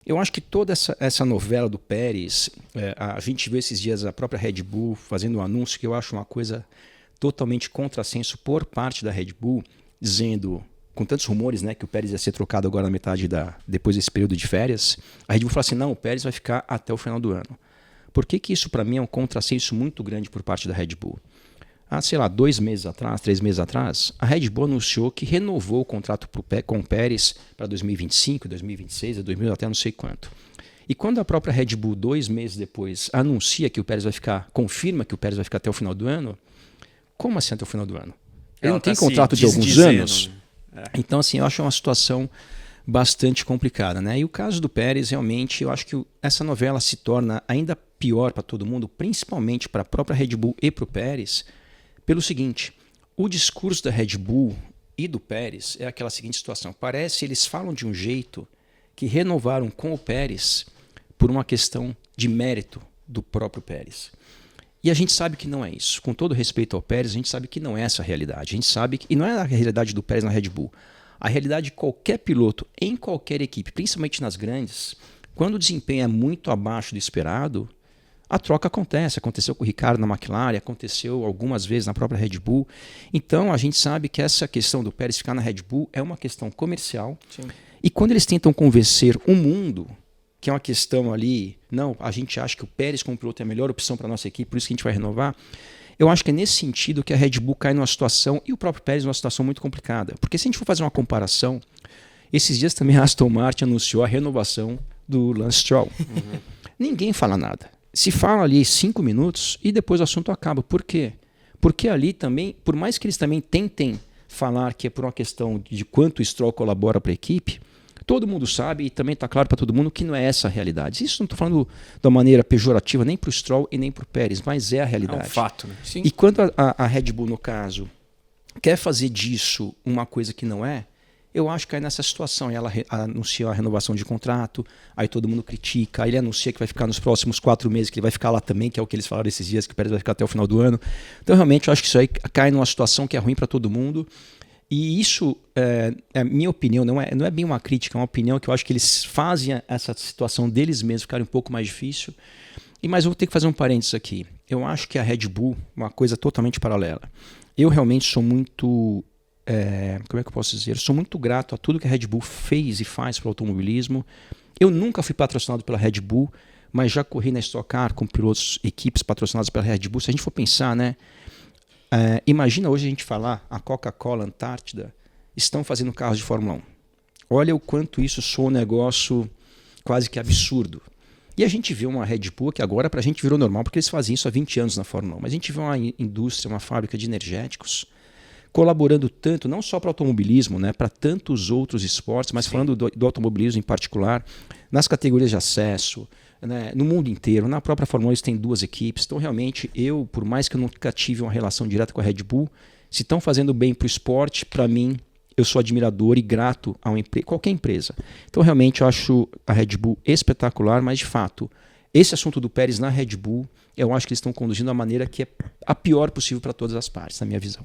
Eu acho que toda essa novela do Pérez, a gente viu esses dias a própria Red Bull fazendo um anúncio que eu acho uma coisa totalmente contrassenso por parte da Red Bull, dizendo, com tantos rumores, né, que o Pérez ia ser trocado agora na metade depois desse período de férias, a Red Bull falou assim, não, o Pérez vai ficar até o final do ano. Por que isso para mim é um contrassenso muito grande por parte da Red Bull? Há, sei lá, 2 meses atrás, 3 meses atrás, a Red Bull anunciou que renovou o contrato com o Pérez para 2025, 2026, 2000, até não sei quanto. E quando a própria Red Bull, 2 meses depois, anuncia que o Pérez vai ficar, confirma que o Pérez vai ficar até o final do ano, como assim até o final do ano? Ele não tem contrato de alguns anos? Então, assim, eu acho uma situação bastante complicada, né? E o caso do Pérez, realmente, eu acho que essa novela se torna ainda pior para todo mundo, principalmente para a própria Red Bull e para o Pérez, pelo seguinte, o discurso da Red Bull e do Pérez é aquela seguinte situação. Parece que eles falam de um jeito que renovaram com o Pérez por uma questão de mérito do próprio Pérez. E a gente sabe que não é isso. Com todo respeito ao Pérez, a gente sabe que não é essa a realidade. A gente sabe que, e não é a realidade do Pérez na Red Bull. A realidade de qualquer piloto, em qualquer equipe, principalmente nas grandes, quando o desempenho é muito abaixo do esperado, a troca acontece. Aconteceu com o Ricardo na McLaren, aconteceu algumas vezes na própria Red Bull. Então a gente sabe que essa questão do Pérez ficar na Red Bull é uma questão comercial. Sim. E quando eles tentam convencer o mundo, que é uma questão ali, não, a gente acha que o Pérez como piloto é a melhor opção para a nossa equipe, por isso que a gente vai renovar. Eu acho que é nesse sentido que a Red Bull cai numa situação, e o próprio Pérez numa situação muito complicada. Porque se a gente for fazer uma comparação, esses dias também a Aston Martin anunciou a renovação do Lance Stroll. Uhum. Ninguém fala nada. Se fala ali 5 minutos e depois o assunto acaba. Por quê? Porque ali também, por mais que eles também tentem falar que é por uma questão de quanto o Stroll colabora para a equipe, todo mundo sabe e também está claro para todo mundo que não é essa a realidade. Isso não estou falando de uma maneira pejorativa nem para o Stroll e nem para o Pérez, mas é a realidade. É um fato, né? Sim. E quando a Red Bull, no caso, quer fazer disso uma coisa que não é, eu acho que cai nessa situação. E ela anuncia a renovação de contrato, aí todo mundo critica, aí ele anuncia que vai ficar nos próximos 4 meses, que ele vai ficar lá também, que é o que eles falaram esses dias, que o Pérez vai ficar até o final do ano. Então, realmente, eu acho que isso aí cai numa situação que é ruim para todo mundo. E isso, é minha opinião, não é bem uma crítica, é uma opinião que eu acho que eles fazem essa situação deles mesmos ficar um pouco mais difícil. Mas eu vou ter que fazer um parênteses aqui. Eu acho que a Red Bull é uma coisa totalmente paralela. Eu realmente sou muito... como é que eu posso dizer? Eu sou muito grato a tudo que a Red Bull fez e faz para o automobilismo. Eu nunca fui patrocinado pela Red Bull, mas já corri na Stock Car com pilotos, equipes patrocinadas pela Red Bull. Se a gente for pensar, né? Imagina hoje a gente falar, a Coca-Cola, Antártida, estão fazendo carros de Fórmula 1. Olha o quanto isso soa um negócio quase que absurdo. E a gente vê uma Red Bull que agora para a gente virou normal, porque eles faziam isso há 20 anos na Fórmula 1. Mas a gente vê uma indústria, uma fábrica de energéticos colaborando tanto, não só para o automobilismo, né, para tantos outros esportes, mas falando do automobilismo em particular, nas categorias de acesso, né, no mundo inteiro, na própria Fórmula 1 eles têm 2 equipes. Então, realmente, eu, por mais que eu nunca tive uma relação direta com a Red Bull, se estão fazendo bem para o esporte, para mim, eu sou admirador e grato a qualquer empresa. Então, realmente, eu acho a Red Bull espetacular, mas, de fato, esse assunto do Pérez na Red Bull, eu acho que eles estão conduzindo da maneira que é a pior possível para todas as partes, na minha visão.